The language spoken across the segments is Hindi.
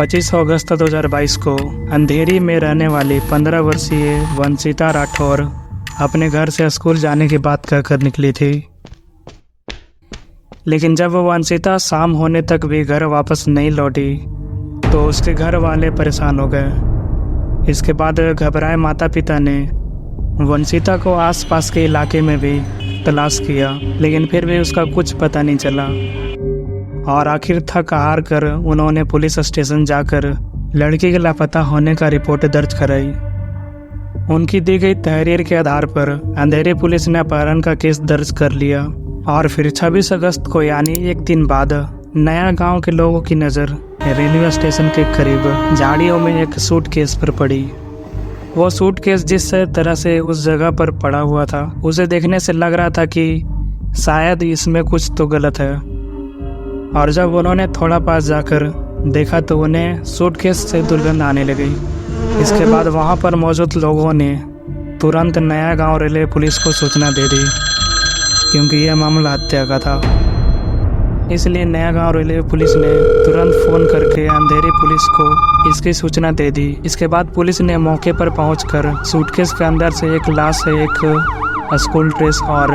25 अगस्त 2022 को अंधेरी में रहने वाली 15 वर्षीय वंशिता राठौर अपने घर से स्कूल जाने की बात कहकर निकली थी। लेकिन जब वंशिता शाम होने तक भी घर वापस नहीं लौटी तो उसके घर वाले परेशान हो गए। इसके बाद घबराए माता पिता ने वंशिता को आसपास के इलाके में भी तलाश किया, लेकिन फिर भी उसका कुछ पता नहीं चला और आखिर थक हार कर उन्होंने पुलिस स्टेशन जाकर लड़की के लापता होने का रिपोर्ट दर्ज कराई। उनकी दी गई तहरीर के आधार पर अंधेरी पुलिस ने अपहरण का केस दर्ज कर लिया और फिर 26 अगस्त को यानी एक दिन बाद नया गांव के लोगों की नज़र रेलवे स्टेशन के करीब झाड़ियों में एक सूटकेस पर पड़ी। वो सूटकेस जिस तरह से उस जगह पर पड़ा हुआ था, उसे देखने से लग रहा था कि शायद इसमें कुछ तो गलत है। और जब उन्होंने थोड़ा पास जाकर देखा तो उन्हें सूटकेस से दुर्गंध आने लगी। इसके बाद वहां पर मौजूद लोगों ने तुरंत नया गांव रेलवे पुलिस को सूचना दे दी, क्योंकि यह मामला हत्या का था। इसलिए नया गांव रेलवे पुलिस ने तुरंत फ़ोन करके अंधेरी पुलिस को इसकी सूचना दे दी। इसके बाद पुलिस ने मौके पर पहुंचकर सूटकेस के अंदर से एक लाश, एक स्कूल ड्रेस और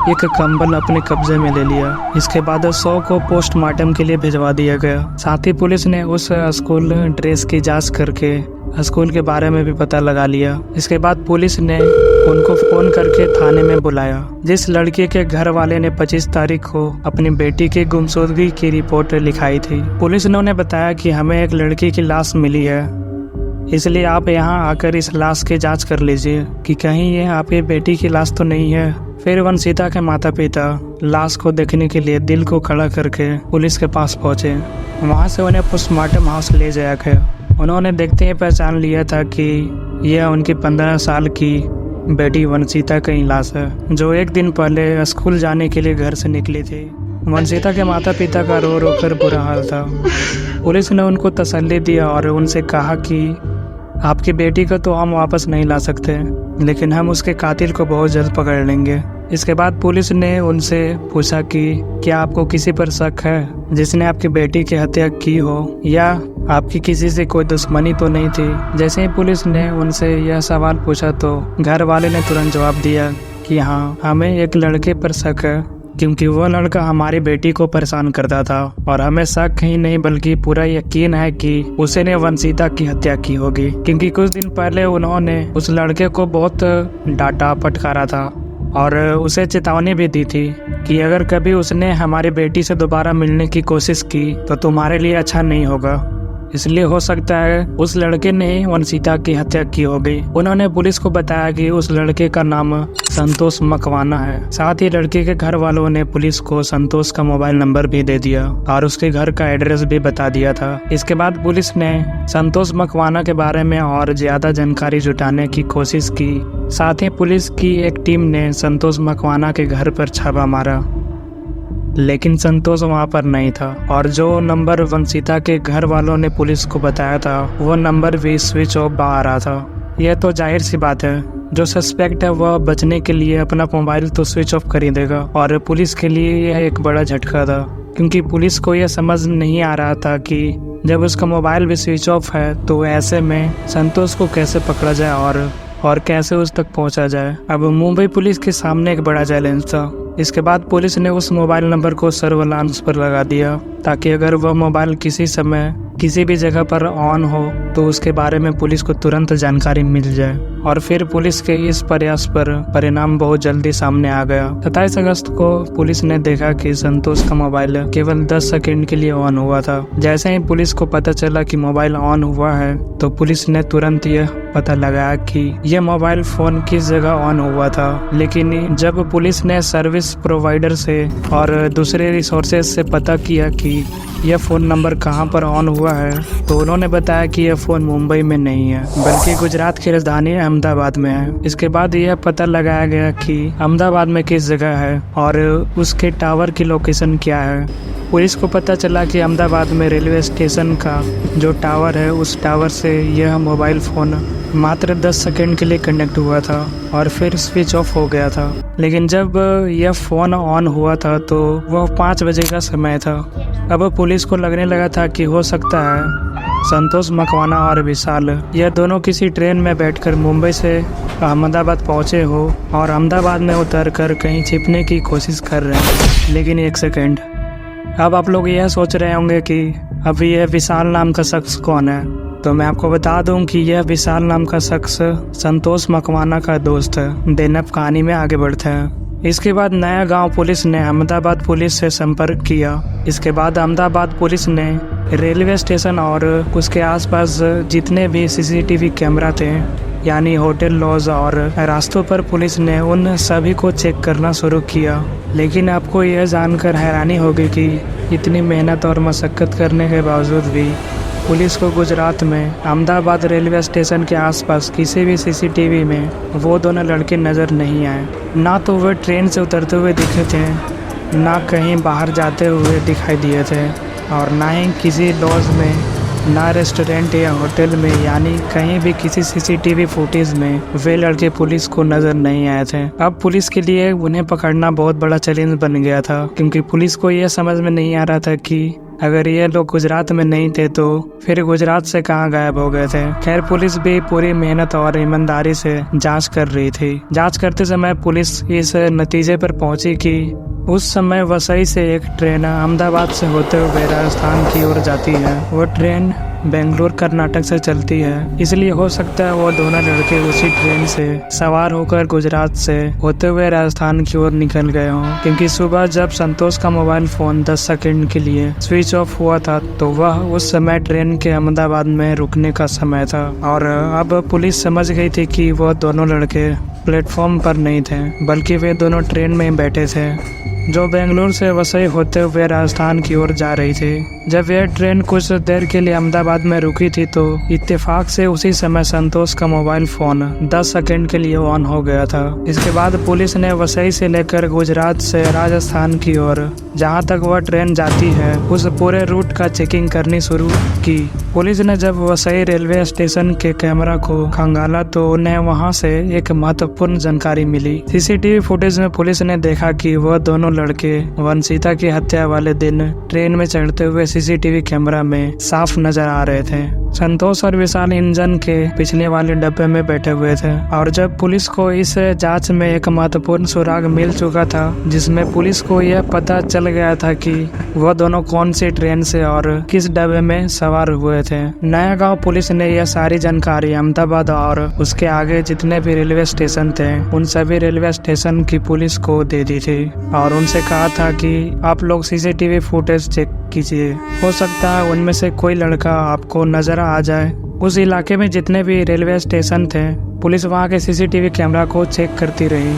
एक कंबल अपने कब्जे में ले लिया। इसके बाद 100 को पोस्टमार्टम के लिए भिजवा दिया गया। साथ ही पुलिस ने उस स्कूल ड्रेस की जांच करके स्कूल के बारे में भी पता लगा लिया। इसके बाद पुलिस ने उनको फ़ोन करके थाने में बुलाया। जिस लड़की के घर वाले ने 25 तारीख को अपनी बेटी की गुमशुदगी की रिपोर्ट लिखाई थी, पुलिस ने उन्हें बताया कि हमें एक लड़की की लाश मिली है, इसलिए आप यहाँ आकर इस लाश की जांच कर लीजिए कि कहीं ये आपकी बेटी की लाश तो नहीं है। फिर वंशिता के माता पिता लाश को देखने के लिए दिल को खड़ा करके पुलिस के पास पहुँचे। वहाँ से उन्हें पोस्टमार्टम हाउस ले जाया गया। उन्होंने देखते ही पहचान लिया था कि यह उनकी 15 साल की बेटी वंशिता की लाश है, जो एक दिन पहले स्कूल जाने के लिए घर से निकली थी। वंशिता के माता पिता का रो रो कर बुरा हाल था। पुलिस ने उनको तसल्ली दिया और उनसे कहा कि आपकी बेटी को तो हम वापस नहीं ला सकते, लेकिन हम उसके कातिल को बहुत जल्द पकड़ लेंगे। इसके बाद पुलिस ने उनसे पूछा कि क्या आपको किसी पर शक है जिसने आपकी बेटी की हत्या की हो, या आपकी किसी से कोई दुश्मनी तो नहीं थी। जैसे ही पुलिस ने उनसे यह सवाल पूछा तो घर वाले ने तुरंत जवाब दिया कि हाँ, हमें एक लड़के पर शक है, क्योंकि वो लड़का हमारी बेटी को परेशान करता था और हमें शक ही नहीं बल्कि पूरा यकीन है कि उसने वंशिता की हत्या की होगी, क्योंकि कुछ दिन पहले उन्होंने उस लड़के को बहुत डांटा फटकारा था और उसे चेतावनी भी दी थी कि अगर कभी उसने हमारी बेटी से दोबारा मिलने की कोशिश की तो तुम्हारे लिए अच्छा नहीं होगा। इसलिए हो सकता है उस लड़के ने ही वंशिता की हत्या की होगी। उन्होंने पुलिस को बताया कि उस लड़के का नाम संतोष मकवाना है। साथ ही लड़के के घर वालों ने पुलिस को संतोष का मोबाइल नंबर भी दे दिया और उसके घर का एड्रेस भी बता दिया था। इसके बाद पुलिस ने संतोष मकवाना के बारे में और ज्यादा जानकारी जुटाने की कोशिश की। साथ ही पुलिस की एक टीम ने संतोष मकवाना के घर पर छापा मारा, लेकिन संतोष वहां पर नहीं था और जो नंबर वंशिता के घर वालों ने पुलिस को बताया था वो नंबर भी स्विच ऑफ आ रहा था। यह तो जाहिर सी बात है, जो सस्पेक्ट है वह बचने के लिए अपना मोबाइल तो स्विच ऑफ कर ही देगा। और पुलिस के लिए यह एक बड़ा झटका था, क्योंकि पुलिस को यह समझ नहीं आ रहा था कि जब उसका मोबाइल भी स्विच ऑफ है तो ऐसे में संतोष को कैसे पकड़ा जाए और कैसे उस तक पहुंचा जाए। अब मुंबई पुलिस के सामने एक बड़ा चैलेंज था। इसके बाद पुलिस ने उस मोबाइल नंबर को सर्विलांस पर लगा दिया, ताकि अगर वह मोबाइल किसी समय किसी भी जगह पर ऑन हो तो उसके बारे में पुलिस को तुरंत जानकारी मिल जाए। और फिर पुलिस के इस प्रयास पर परिणाम बहुत जल्दी सामने आ गया। 27 अगस्त को पुलिस ने देखा कि संतोष का मोबाइल केवल 10 सेकंड के लिए ऑन हुआ था। जैसे ही पुलिस को पता चला कि मोबाइल ऑन हुआ है तो पुलिस ने तुरंत यह पता लगाया कि यह मोबाइल फ़ोन किस जगह ऑन हुआ था। लेकिन जब पुलिस ने सर्विस प्रोवाइडर से और दूसरे रिसोर्सेज से पता किया कि यह फ़ोन नंबर कहां पर ऑन हुआ है, तो उन्होंने बताया कि यह फ़ोन मुंबई में नहीं है बल्कि गुजरात की राजधानी अहमदाबाद में है। इसके बाद यह पता लगाया गया कि अहमदाबाद में किस जगह है और उसके टावर की लोकेशन क्या है। पुलिस को पता चला कि अहमदाबाद में रेलवे स्टेशन का जो टावर है, उस टावर से यह मोबाइल फ़ोन मात्र 10 सेकंड के लिए कनेक्ट हुआ था और फिर स्विच ऑफ हो गया था। लेकिन जब यह फ़ोन ऑन हुआ था तो वह 5 बजे का समय था। अब पुलिस को लगने लगा था कि हो सकता है संतोष मकवाना और विशाल यह दोनों किसी ट्रेन में बैठकर मुंबई से अहमदाबाद पहुंचे हो और अहमदाबाद में उतरकर कहीं छिपने की कोशिश कर रहे हैं। लेकिन एक सेकेंड, अब आप लोग यह सोच रहे होंगे कि अभी यह विशाल नाम का शख्स कौन है। तो मैं आपको बता दूं कि यह विशाल नाम का शख्स संतोष मकवाना का दोस्त है। देन अब कहानी में आगे बढ़ते हैं। इसके बाद नया गांव पुलिस ने अहमदाबाद पुलिस से संपर्क किया। इसके बाद अहमदाबाद पुलिस ने रेलवे स्टेशन और उसके आसपास जितने भी सीसीटीवी कैमरा थे, यानी होटल, लॉज और रास्तों पर, पुलिस ने उन सभी को चेक करना शुरू किया। लेकिन आपको यह जानकर हैरानी होगी कि इतनी मेहनत और मशक्क़त करने के बावजूद भी पुलिस को गुजरात में अहमदाबाद रेलवे स्टेशन के आसपास किसी भी सीसीटीवी में वो दोनों लड़के नज़र नहीं आए। ना तो वे ट्रेन से उतरते हुए दिखे थे, ना कहीं बाहर जाते हुए दिखाई दिए थे, और ना ही किसी लॉज में, ना रेस्टोरेंट या होटल में, यानी कहीं भी किसी सीसीटीवी फुटेज में वे लड़के पुलिस को नजर नहीं आए थे। अब पुलिस के लिए उन्हें पकड़ना बहुत बड़ा चैलेंज बन गया था, क्योंकि पुलिस को यह समझ में नहीं आ रहा था कि अगर ये लोग गुजरात में नहीं थे तो फिर गुजरात से कहाँ गायब हो गए थे। खैर, पुलिस भी पूरी मेहनत और ईमानदारी से जांच कर रही थी। जांच करते समय पुलिस इस नतीजे पर पहुंची कि उस समय वसई से एक ट्रेन अहमदाबाद से होते हुए राजस्थान की ओर जाती है। वो ट्रेन बेंगलोर कर्नाटक से चलती है, इसलिए हो सकता है वो दोनों लड़के उसी ट्रेन से सवार होकर गुजरात से होते हुए राजस्थान की ओर निकल गए हों। क्योंकि सुबह जब संतोष का मोबाइल फोन 10 सेकंड के लिए स्विच ऑफ हुआ था तो वह उस समय ट्रेन के अहमदाबाद में रुकने का समय था, और अब पुलिस समझ गई थी कि वह दोनों लड़के प्लेटफॉर्म पर नहीं थे, बल्कि वे दोनों ट्रेन में बैठे थे जो बेंगलुरु से वसई होते हुए राजस्थान की ओर जा रही थी। जब यह ट्रेन कुछ देर के लिए अहमदाबाद में रुकी थी तो इत्तेफाक से उसी समय संतोष का मोबाइल फोन 10 सेकंड के लिए ऑन हो गया था। इसके बाद पुलिस ने वसई से लेकर गुजरात से राजस्थान की ओर जहां तक वह ट्रेन जाती है उस पूरे रूट का चेकिंग करनी शुरू की। पुलिस ने जब वसई रेलवे स्टेशन के कैमरा को खंगाला तो उन्हें वहां से एक महत्वपूर्ण जानकारी मिली। सीसीटीवी फुटेज में पुलिस ने देखा कि वह दोनों लड़के वंशिता की हत्या वाले दिन ट्रेन में चढ़ते हुए सीसीटीवी कैमरा में साफ नजर आ रहे थे। संतोष और विशाल इंजन के पिछले वाले डब्बे में बैठे हुए थे, और जब पुलिस को इस जांच में एक महत्वपूर्ण सुराग मिल चुका था जिसमें पुलिस को यह पता चल गया था कि वह दोनों कौन सी ट्रेन से और किस डब्बे में सवार हुए थे। नया गांव पुलिस ने यह सारी जानकारी अहमदाबाद और उसके आगे जितने भी रेलवे स्टेशन थे उन सभी रेलवे स्टेशन की पुलिस को दे दी थी, और उनसे कहा था कि आप लोग सीसीटीवी फुटेज चेक कीजिए, हो सकता है उनमें से कोई लड़का आपको नजर आ जाए। उस इलाके में जितने भी रेलवे स्टेशन थे पुलिस वहां के सीसीटीवी कैमरा को चेक करती रही,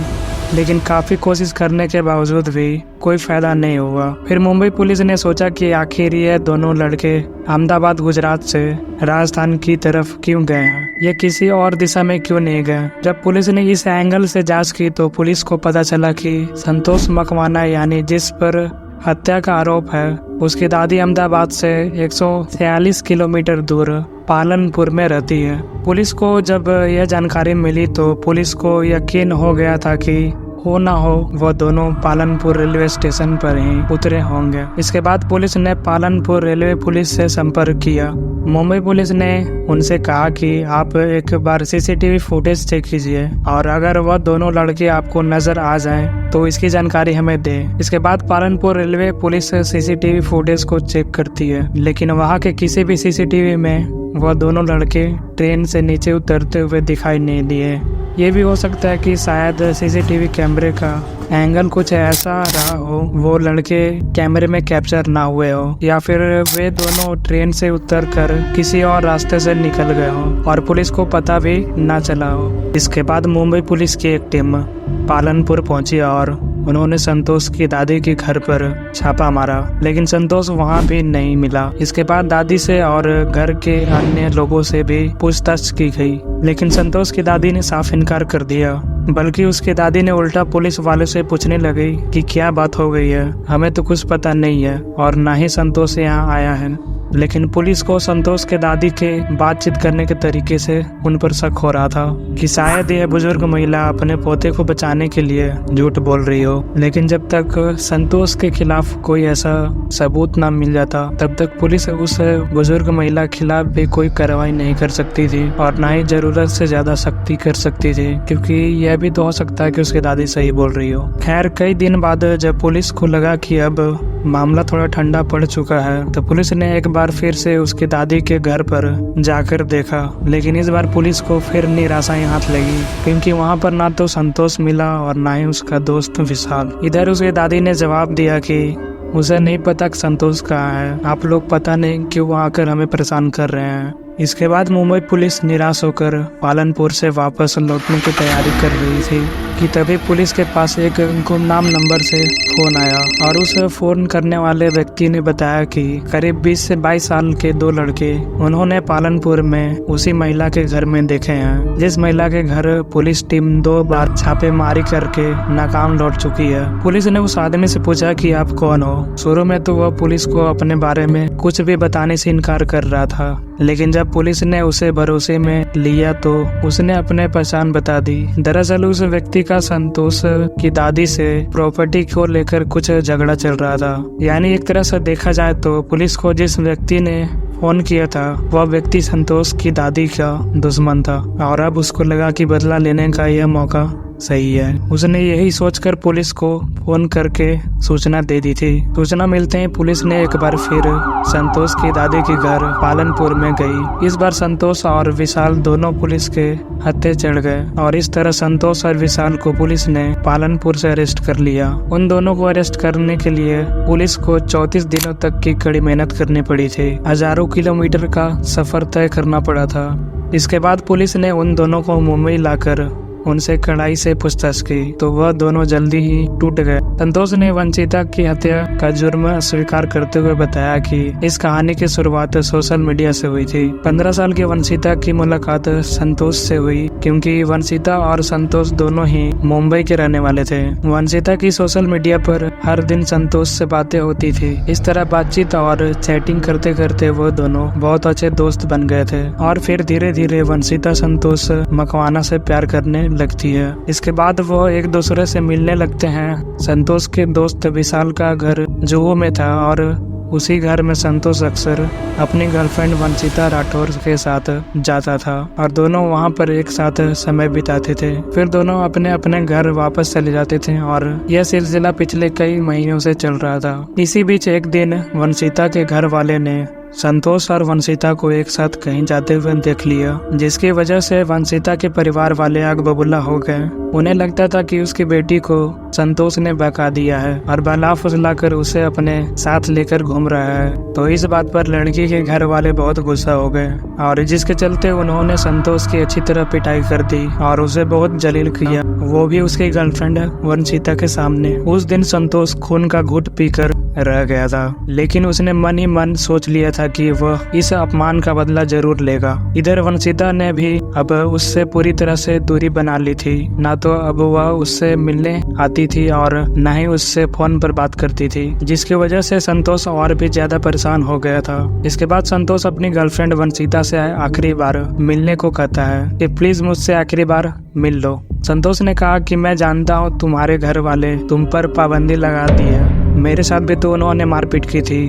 लेकिन काफी कोशिश करने के बावजूद भी कोई फायदा नहीं हुआ। फिर मुंबई पुलिस ने सोचा कि आखिर ये दोनों लड़के अहमदाबाद गुजरात से राजस्थान की तरफ क्यों गए हैं, ये किसी और दिशा में क्यों नहीं गए। जब पुलिस ने इस एंगल से जांच की तो पुलिस को पता चला कि संतोष मकवाना, यानी जिस पर हत्या का आरोप है, उसकी दादी अहमदाबाद से 146 किलोमीटर दूर पालनपुर में रहती है। पुलिस को जब यह जानकारी मिली तो पुलिस को यकीन हो गया था कि हो ना हो वो दोनों पालनपुर रेलवे स्टेशन पर ही उतरे होंगे। इसके बाद पुलिस ने पालनपुर रेलवे पुलिस से संपर्क किया। मुंबई पुलिस ने उनसे कहा कि आप एक बार सीसीटीवी फुटेज चेक कीजिए, और अगर वह दोनों लड़के आपको नजर आ जाएं तो इसकी जानकारी हमें दें। इसके बाद Palanpur railway police CCTV footage को चेक करती है, लेकिन वहां के किसी भी सीसीटीवी में वह दोनों लड़के ट्रेन से नीचे उतरते हुए दिखाई नहीं दिए। ये भी हो सकता है कि शायद सीसीटीवी कैमरे का एंगल कुछ ऐसा रहा हो, वो लड़के कैमरे में कैप्चर ना हुए हो, या फिर वे दोनों ट्रेन से उतरकर किसी और रास्ते से निकल गए हो और पुलिस को पता भी ना चला हो। इसके बाद मुंबई पुलिस की एक टीम पालनपुर पहुंची और उन्होंने संतोष की दादी के घर पर छापा मारा, लेकिन संतोष वहां भी नहीं मिला। इसके बाद दादी से और घर के अन्य लोगों से भी पूछताछ की गई, लेकिन संतोष की दादी ने साफ इनकार कर दिया। बल्कि उसकी दादी ने उल्टा पुलिस वाले से पूछने लगी कि क्या बात हो गई है, हमें तो कुछ पता नहीं है और ना ही संतोष यहाँ आया है। लेकिन पुलिस को संतोष के दादी के बातचीत करने के तरीके से उन पर शक हो रहा था कि शायद यह बुजुर्ग महिला अपने पोते को बचाने के लिए झूठ बोल रही हो। लेकिन जब तक संतोष के खिलाफ कोई ऐसा सबूत ना मिल जाता तब तक पुलिस उस बुजुर्ग महिला के खिलाफ भी कोई कार्रवाई नहीं कर सकती थी और ना ही जरूरत से ज्यादा सख्ती कर सकती थी, क्योंकि यह भी तो हो सकता है कि उसकी दादी सही बोल रही हो। खैर कई दिन बाद जब पुलिस को लगा कि अब मामला थोड़ा ठंडा पड़ चुका है तो पुलिस ने एक बार फिर से उसकी दादी के घर पर जाकर देखा, लेकिन इस बार पुलिस को फिर निराशाएं हाथ लगी, क्योंकि वहां पर ना तो संतोष मिला और ना ही उसका दोस्त विशाल। इधर उसकी दादी ने जवाब दिया कि उसे नहीं पता कि संतोष कहाँ है, आप लोग पता नहीं क्यों आकर हमें परेशान कर रहे हैं। इसके बाद मुंबई पुलिस निराश होकर पालनपुर से वापस लौटने की तैयारी कर रही थी कि तभी पुलिस के पास एक गुमनाम नंबर से फोन आया और उस फोन करने वाले व्यक्ति ने बताया कि करीब 20 से 22 साल के 2 लड़के उन्होंने पालनपुर में उसी महिला के घर में देखे हैं, जिस महिला के घर पुलिस टीम 2 बार छापेमारी करके नाकाम लौट चुकी है। पुलिस ने उस आदमी से पूछा कि आप कौन हो। शुरू में तो वह पुलिस को अपने बारे में कुछ भी बताने से इनकार कर रहा था, लेकिन जब पुलिस ने उसे भरोसे में लिया तो उसने अपने पहचान बता दी। दरअसल उस व्यक्ति का संतोष की दादी से प्रॉपर्टी को लेकर कुछ झगड़ा चल रहा था। यानी एक तरह से देखा जाए तो पुलिस को जिस व्यक्ति ने फोन किया था वह व्यक्ति संतोष की दादी का दुश्मन था और अब उसको लगा कि बदला लेने का यह मौका सही है। उसने यही सोचकर पुलिस को फोन करके सूचना दे दी थी। सूचना मिलते ही पुलिस ने एक बार फिर संतोष की दादी के घर पालनपुर में गई। इस बार संतोष और विशाल दोनों पुलिस के हत्थे चढ़ गए और इस तरह संतोष और विशाल को पुलिस ने पालनपुर से अरेस्ट कर लिया। उन दोनों को अरेस्ट करने के लिए पुलिस को 34 दिनों तक की कड़ी मेहनत करनी पड़ी थी। हजारों किलोमीटर का सफर तय करना पड़ा था। इसके बाद पुलिस ने उन दोनों को मुंबई लाकर उनसे कड़ाई से पूछताछ की तो वह दोनों जल्दी ही टूट गए। संतोष ने वंशिता की हत्या का जुर्म स्वीकार करते हुए बताया कि इस कहानी की शुरुआत सोशल मीडिया से हुई थी। 15 साल की वंशिता की मुलाकात संतोष से हुई, क्योंकि वंशिता और संतोष दोनों ही मुंबई के रहने वाले थे। वंशिता की सोशल मीडिया पर हर दिन संतोष से बातें होती थी। इस तरह बातचीत और चैटिंग करते करते वो दोनों बहुत अच्छे दोस्त बन गए थे और फिर धीरे धीरे वंशिता संतोष मकवाना से प्यार करने लगती है। इसके बाद वो एक दूसरे से मिलने लगते हैं। संतोष के दोस्त विशाल का घर जुहू में था और उसी घर में संतोष अक्सर अपनी गर्लफ्रेंड वंशिता राठौर के साथ जाता था और दोनों वहां पर एक साथ समय बिताते थे। फिर दोनों अपने अपने घर वापस चले जाते थे और यह सिलसिला पिछले कई महीनों से चल रहा था। इसी बीच एक दिन वंशिता के घर वाले ने संतोष और वंशिता को एक साथ कहीं जाते हुए देख लिया, जिसकी वजह से वंशिता के परिवार वाले आग बबूला हो गए। उन्हें लगता था कि उसकी बेटी को संतोष ने बहका दिया है और बहला फुसलाकर उसे अपने साथ लेकर घूम रहा है। तो इस बात पर लड़की के घर वाले बहुत गुस्सा हो गए और जिसके चलते उन्होंने संतोष की अच्छी तरह पिटाई कर दी और उसे बहुत जलील किया, वो भी उसकी गर्लफ्रेंड वंशिता के सामने। उस दिन संतोष खून का घूंट पीकर रह गया था, लेकिन उसने मन ही मन सोच लिया था कि वह इस अपमान का बदला जरूर लेगा। इधर वंशिता ने भी अब उससे पूरी तरह से दूरी बना ली थी। ना तो अब वह उससे मिलने आती थी और न ही उससे फोन पर बात करती थी, जिसकी वजह से संतोष और भी ज्यादा परेशान हो गया था। इसके बाद संतोष अपनी गर्लफ्रेंड वंशिता से आखिरी बार मिलने को कहता है कि प्लीज मुझसे आखिरी बार मिल लो। संतोष ने कहा कि मैं जानता हूँ तुम्हारे घर वाले तुम पर पाबंदी लगा दी है, मेरे साथ भी तो उन्होंने मारपीट की थी,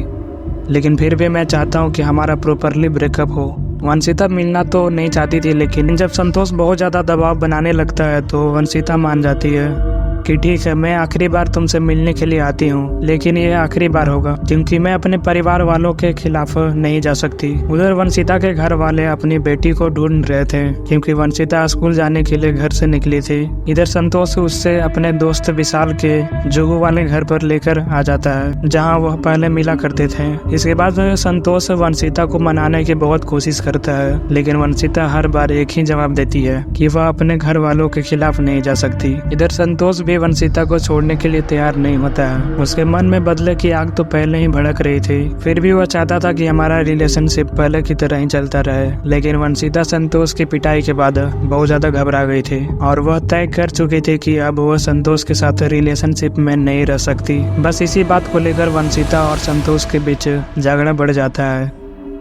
लेकिन फिर भी मैं चाहता हूँ कि हमारा प्रॉपरली ब्रेकअप हो। वंशिता मिलना तो नहीं चाहती थी, लेकिन जब संतोष बहुत ज़्यादा दबाव बनाने लगता है तो वंशिता मान जाती है कि ठीक है, मैं आखिरी बार तुमसे मिलने के लिए आती हूँ, लेकिन ये आखिरी बार होगा क्योंकि मैं अपने परिवार वालों के खिलाफ नहीं जा सकती। उधर वंशिता के घर वाले अपनी बेटी को ढूंढ रहे थे क्योंकि वंशिता स्कूल जाने के लिए घर से निकली थी। इधर संतोष उससे अपने दोस्त विशाल के जुगू वाले घर पर लेकर आ जाता है, जहाँ वह पहले मिला करते थे। इसके बाद संतोष वंशिता को मनाने की बहुत कोशिश करता है, लेकिन वंशिता हर बार एक ही जवाब देती है कि वह अपने घर वालों के खिलाफ नहीं जा सकती। इधर संतोष भी वंशिता को छोड़ने के लिए तैयार नहीं होता है। उसके मन में बदले की आग तो पहले ही भड़क रही थी, फिर भी वह चाहता था कि हमारा रिलेशनशिप पहले की तरह ही चलता रहे। लेकिन वंशिता संतोष की पिटाई के बाद बहुत ज्यादा घबरा गई थी और वह तय कर चुकी थी कि अब वह संतोष के साथ रिलेशनशिप में नहीं रह सकती। बस इसी बात को लेकर वंशिता और संतोष के बीच झगड़ा बढ़ जाता है।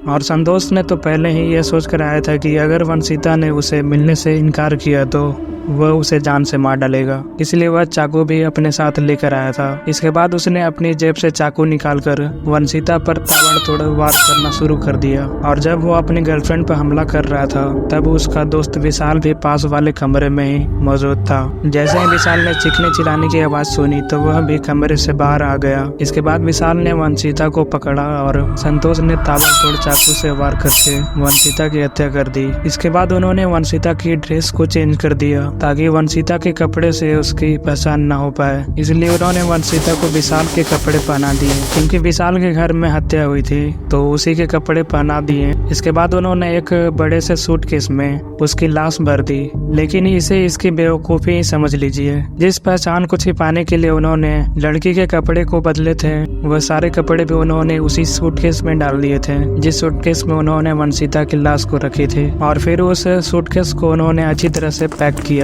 और संतोष ने तो पहले ही यह सोच कर आया था कि अगर वंशिता ने उसे मिलने से इनकार किया तो वह उसे जान से मार डालेगा, इसलिए वह चाकू भी अपने साथ लेकर आया था। इसके बाद उसने अपनी जेब से चाकू निकालकर वंशिता पर ताबड़तोड़ वार करना शुरू कर दिया। और जब वो अपनी गर्लफ्रेंड पर हमला कर रहा था तब उसका दोस्त विशाल भी पास वाले कमरे में ही मौजूद था। जैसे ही विशाल ने चीखने चिल्लाने की आवाज सुनी तो वह भी कमरे से बाहर आ गया। इसके बाद विशाल ने वंशिता को पकड़ा और संतोष ने ताबड़तोड़ चाकू से वार करके वंशिता की हत्या कर दी। इसके बाद उन्होंने वंशिता की ड्रेस को चेंज कर दिया ताकि वंशिता के कपड़े से उसकी पहचान न हो पाए, इसलिए उन्होंने वंशिता को विशाल के कपड़े पहना दिए। क्योंकि विशाल के घर में हत्या हुई थी तो उसी के कपड़े पहना दिए। इसके बाद उन्होंने एक बड़े से सूटकेस में उसकी लाश भर दी, लेकिन इसे इसकी बेवकूफ़ी समझ लीजिए। जिस पहचान को छिपाने के लिए उन्होंने लड़की के कपड़े को बदले थे वह सारे कपड़े भी उन्होंने उसी सूटकेस में डाल दिए थे जिस सूटकेस में उन्होंने वंशिता की लाश को रखी थी। और फिर उस सूटकेस को उन्होंने अच्छी तरह से पैक किया।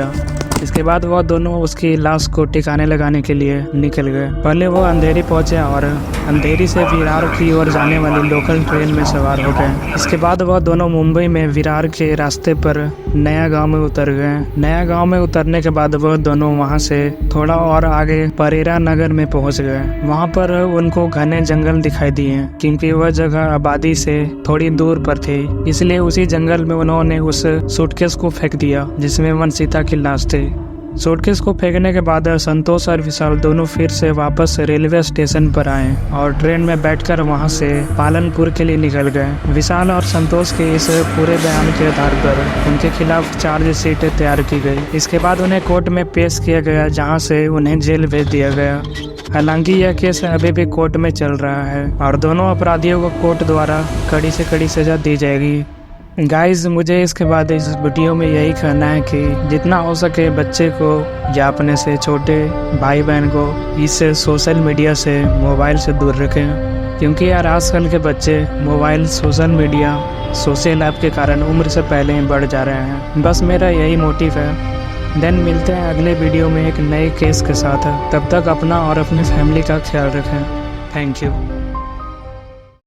इसके बाद वह दोनों उसकी लाश को ठिकाने लगाने के लिए निकल गए। पहले वो अंधेरी पहुंचे और अंधेरी से विरार की ओर जाने वाली लोकल ट्रेन में सवार हो गए। इसके बाद वह दोनों मुंबई में विरार के रास्ते पर नया गांव में उतर गए। नया गांव में उतरने के बाद वह दोनों वहां से थोड़ा और आगे परेरा नगर में पहुंच गए। वहां पर उनको घने जंगल दिखाई दिए क्योंकि वह जगह आबादी से थोड़ी दूर पर थी, इसलिए उसी जंगल में उन्होंने उस सूटकेस को फेंक दिया जिसमें वंशिता की लाश थी। सूटकेस को फेंकने के बाद संतोष और विशाल दोनों फिर से वापस रेलवे स्टेशन पर आए और ट्रेन में बैठकर वहां से पालनपुर के लिए निकल गए। विशाल और संतोष के इस पूरे बयान के आधार पर उनके खिलाफ चार्जशीट तैयार की गई। इसके बाद उन्हें कोर्ट में पेश किया गया जहां से उन्हें जेल भेज दिया गया। हालांकि यह केस अभी भी कोर्ट में चल रहा है और दोनों अपराधियों को कोर्ट द्वारा कड़ी से कड़ी सजा दी जाएगी। गाइज, मुझे इसके बाद इस वीडियो में यही कहना है कि जितना हो सके बच्चे को या अपने से छोटे भाई बहन को इस सोशल मीडिया से मोबाइल से दूर रखें, क्योंकि यार आजकल के बच्चे mobile, social media, social app के कारण उम्र से पहले ही बढ़ जा रहे हैं। बस मेरा यही मोटिव है। देन मिलते हैं अगले वीडियो में एक नए केस के साथ। तब तक अपना और अपनी फैमिली का ख्याल रखें। Thank you.